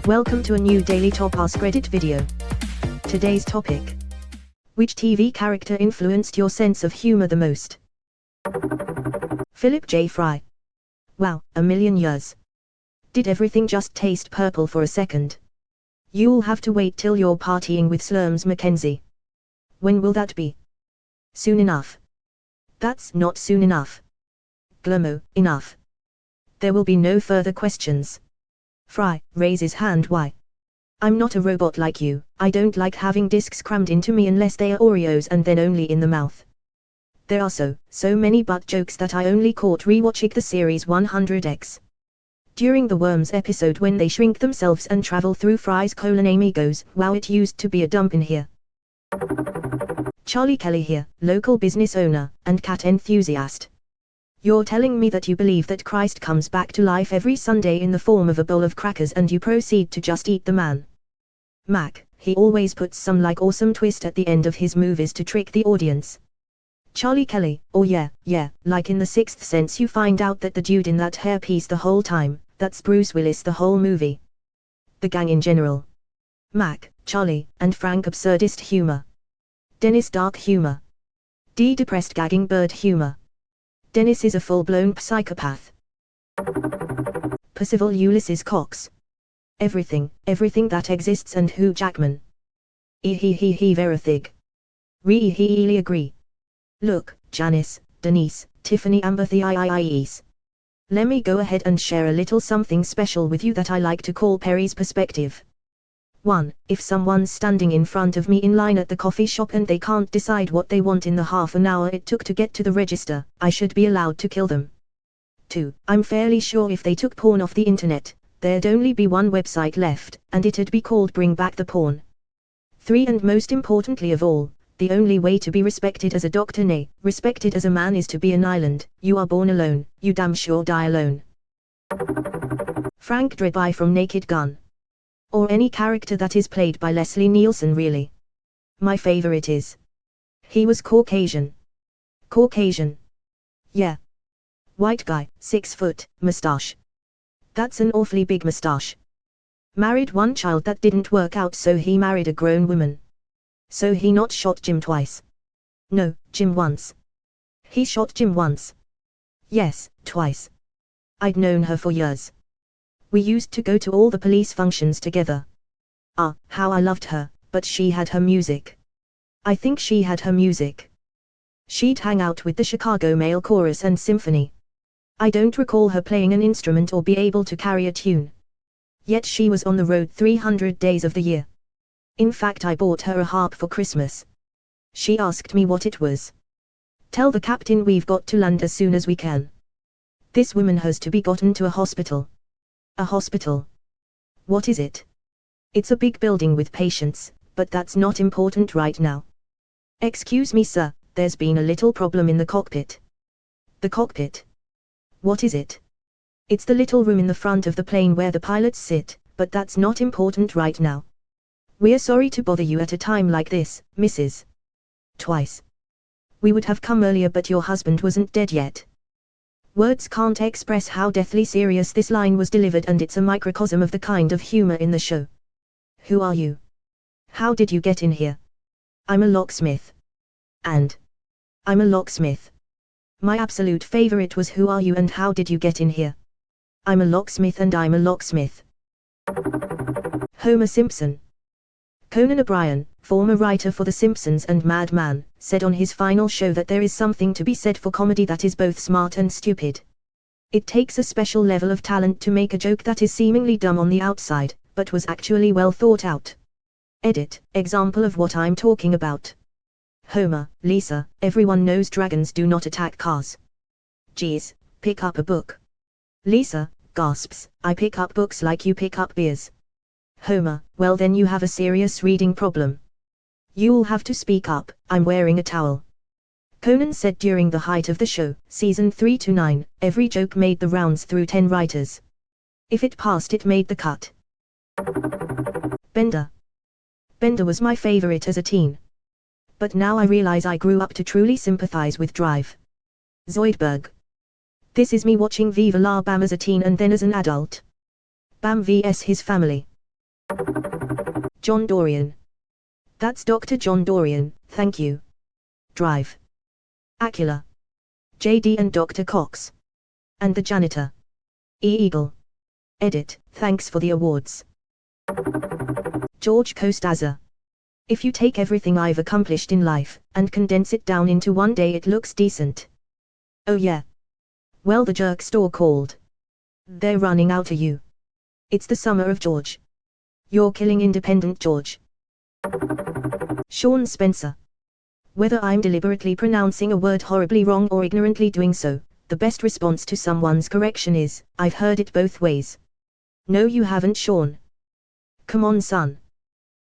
Welcome to a new daily top Askreddit video. Today's topic: which TV character influenced your sense of humor the most? Philip J. Fry. Wow, a million years. Did everything just taste purple for a second? You'll have to wait till you're partying with Slurms Mackenzie. When will that be? Soon enough. That's not soon enough. Glummo, enough. There will be no further questions. Fry raises hand. Why? I'm not a robot like you. I don't like having discs crammed into me unless they are Oreos and then only in the mouth. There are so many butt jokes that I only caught rewatching the series 100x. During the Worms episode when they shrink themselves and travel through Fry's colon, Amy goes, wow, it used to be a dump in here. Charlie Kelly here, local business owner and cat enthusiast. You're telling me that you believe that Christ comes back to life every Sunday in the form of a bowl of crackers and you proceed to just eat the man? Mac, he always puts some awesome twist at the end of his movies to trick the audience. Charlie Kelly, oh yeah, like in The Sixth Sense you find out that the dude in that hairpiece the whole time, that's Bruce Willis the whole movie. The gang in general. Mac, Charlie, and Frank absurdist humor. Dennis dark humor. D depressed gagging bird humor. Dennis is a full-blown psychopath. Percival Ulysses Cox. Everything that exists and Hugh Jackman. Verithig. Really agree. Look, Janice, Denise, Tiffany Amber Thies. Let me go ahead and share a little something special with you that I like to call Perry's perspective. 1. If someone's standing in front of me in line at the coffee shop and they can't decide what they want in the half an hour it took to get to the register, I should be allowed to kill them. 2. I'm fairly sure if they took porn off the internet, there'd only be one website left, and it'd be called Bring Back the Porn. 3. And most importantly of all, the only way to be respected as a doctor, nay, respected as a man, is to be an island. You are born alone, you damn sure die alone. Frank Drebye from Naked Gun. Or any character that is played by Leslie Nielsen really. My favorite is. He was Caucasian. Caucasian. Yeah. White guy, 6 foot, mustache. That's an awfully big mustache. Married one child that didn't work out so he married a grown woman. So he not shot Jim twice. No, Jim once. He shot Jim once. Yes, twice. I'd known her for years. We used to go to all the police functions together. Ah, how I loved her, but she had her music. I think she had her music. She'd hang out with the Chicago Male Chorus and Symphony. I don't recall her playing an instrument or be able to carry a tune. Yet she was on the road 300 days of the year. In fact, I bought her a harp for Christmas. She asked me what it was. Tell the captain we've got to land as soon as we can. This woman has to be gotten to a hospital. A hospital. What is it? It's a big building with patients, but that's not important right now. Excuse me sir, there's been a little problem in the cockpit. The cockpit? What is it? It's the little room in the front of the plane where the pilots sit, but that's not important right now. We're sorry to bother you at a time like this, Mrs. Twice. We would have come earlier but your husband wasn't dead yet. Words can't express how deathly serious this line was delivered, and it's a microcosm of the kind of humor in the show. Who are you? How did you get in here? I'm a locksmith. And I'm a locksmith. My absolute favorite was who are you and how did you get in here? I'm a locksmith and I'm a locksmith. Homer Simpson. Conan O'Brien, former writer for The Simpsons and Mad Men, said on his final show that there is something to be said for comedy that is both smart and stupid. It takes a special level of talent to make a joke that is seemingly dumb on the outside, but was actually well thought out. Edit, example of what I'm talking about. Homer, Lisa, everyone knows dragons do not attack cars. Geez, pick up a book. Lisa, gasps, I pick up books like you pick up beers. Homer, well then you have a serious reading problem. You'll have to speak up, I'm wearing a towel. Conan said during the height of the show, season 3 to 9, every joke made the rounds through 10 writers. If it passed it made the cut. Bender. Bender was my favorite as a teen. But now I realize I grew up to truly sympathize with Drive. Zoidberg. This is me watching Viva La Bam as a teen and then as an adult. Bam vs his family. John Dorian. That's Dr. John Dorian, thank you. Drive. Acula. JD and Dr. Cox. And the janitor. Eagle. Edit, thanks for the awards. George Costanza. If you take everything I've accomplished in life, and condense it down into one day, it looks decent. Oh yeah. Well, the jerk store called. They're running out of you. It's the summer of George. You're killing independent George. Sean Spencer. Whether I'm deliberately pronouncing a word horribly wrong or ignorantly doing so, the best response to someone's correction is, I've heard it both ways. No, you haven't, Sean. Come on, son.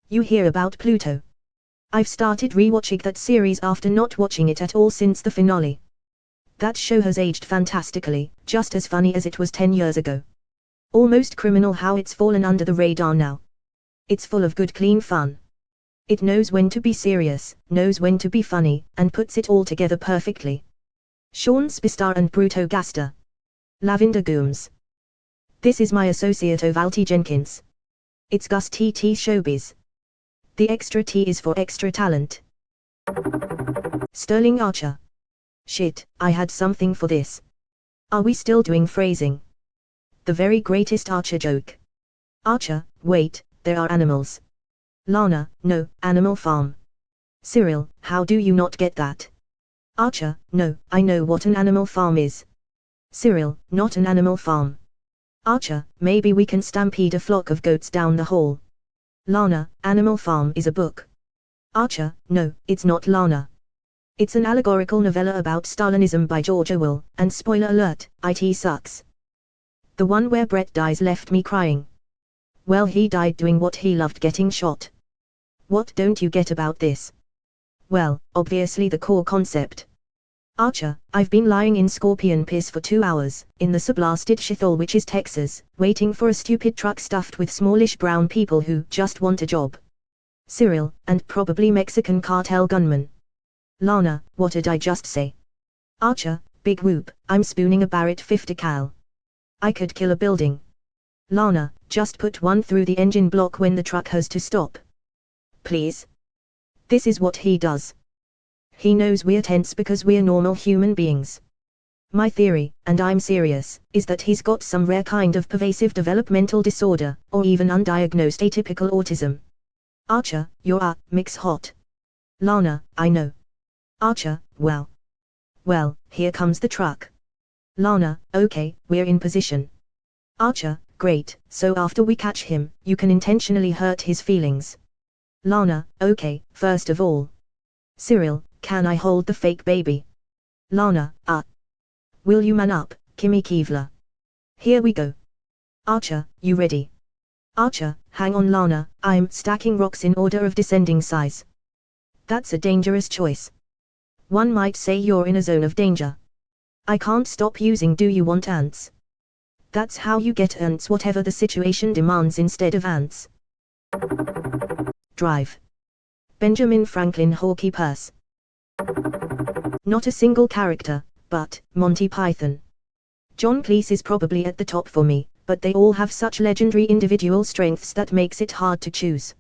You hear about Pluto? I've started rewatching that series after not watching it at all since the finale. That show has aged fantastically, just as funny as it was 10 years ago. Almost criminal how it's fallen under the radar now. It's full of good clean fun. It knows when to be serious, knows when to be funny, and puts it all together perfectly. Sean Spistar and Bruto Gaster. Lavender Gooms. This is my associate Ovalti Jenkins. It's Gus TT Showbiz. The extra T is for extra talent. Sterling Archer. Shit, I had something for this. Are we still doing phrasing? The very greatest Archer joke. Archer, wait, there are animals. Lana, no, Animal Farm. Cyril, how do you not get that? Archer, no, I know what an animal farm is. Cyril, not an animal farm. Archer, maybe we can stampede a flock of goats down the hall. Lana, Animal Farm is a book. Archer, no, it's not Lana. It's an allegorical novella about Stalinism by George Orwell, and spoiler alert, it sucks. The one where Brett dies left me crying. Well, he died doing what he loved, getting shot. What don't you get about this? Well, obviously the core concept. Archer, I've been lying in scorpion piss for 2 hours, in the sublasted shithole which is Texas, waiting for a stupid truck stuffed with smallish brown people who just want a job. Cyril, and probably Mexican cartel gunmen. Lana, what did I just say? Archer, big whoop, I'm spooning a Barrett 50 cal. I could kill a building. Lana, just put one through the engine block when the truck has to stop. Please. This is what he does. He knows we're tense because we're normal human beings. My theory, and I'm serious, is that he's got some rare kind of pervasive developmental disorder, or even undiagnosed atypical autism. Archer, you're a mix hot. Lana, I know. Archer, well. Well, here comes the truck. Lana, okay, we're in position. Archer, great, so after we catch him, you can intentionally hurt his feelings. Lana, okay, first of all. Cyril, can I hold the fake baby? Lana, will you man up, Kimmy Kevlar? Here we go. Archer, you ready? Archer, hang on Lana, I'm stacking rocks in order of descending size. That's a dangerous choice. One might say you're in a zone of danger. I can't stop using do you want ants? That's how you get ants whatever the situation demands instead of ants. Drive. Benjamin Franklin Hockey Purse. Not a single character, but Monty Python. John Cleese is probably at the top for me, but they all have such legendary individual strengths that makes it hard to choose.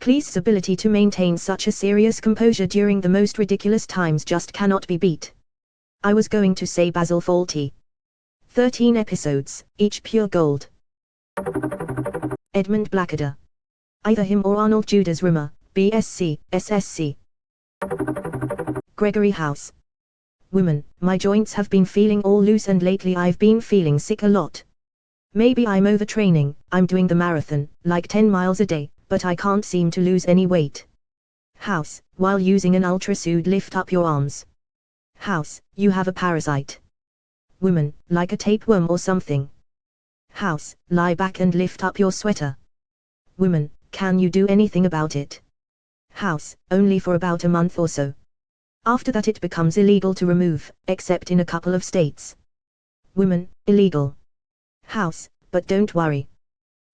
Cleese's ability to maintain such a serious composure during the most ridiculous times just cannot be beat. I was going to say Basil Fawlty. 13 episodes, each pure gold. Edmund Blackadder. Either him or Arnold Judas Rimmer, BSc, SSC. Gregory House. Woman, my joints have been feeling all loose and lately I've been feeling sick a lot. Maybe I'm overtraining, I'm doing the marathon, like 10 miles a day, but I can't seem to lose any weight. House, while using an ultrasuit lift up your arms. House, you have a parasite. Woman, like a tapeworm or something. House, lie back and lift up your sweater. Woman, can you do anything about it? House, only for about a month or so. After that it becomes illegal to remove, except in a couple of states. Women, illegal. House, but don't worry.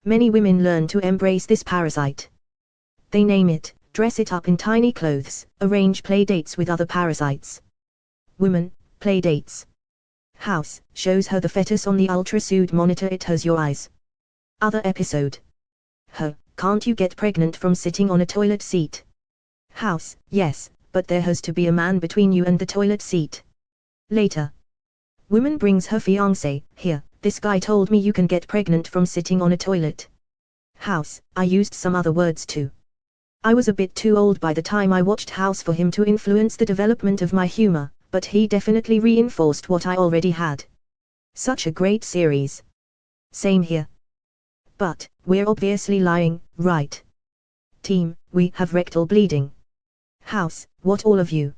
Many women learn to embrace this parasite. They name it, dress it up in tiny clothes, arrange play dates with other parasites. Women, play dates. House, shows her the fetus on the ultrasuit monitor, it has your eyes. Other episode. Her, can't you get pregnant from sitting on a toilet seat? House, yes, but there has to be a man between you and the toilet seat. Later. Woman brings her fiancé, here, this guy told me you can get pregnant from sitting on a toilet. House, I used some other words too. I was a bit too old by the time I watched House for him to influence the development of my humor, but he definitely reinforced what I already had. Such a great series. Same here. But, we're obviously lying, right? Team, we have rectal bleeding. House, what all of you?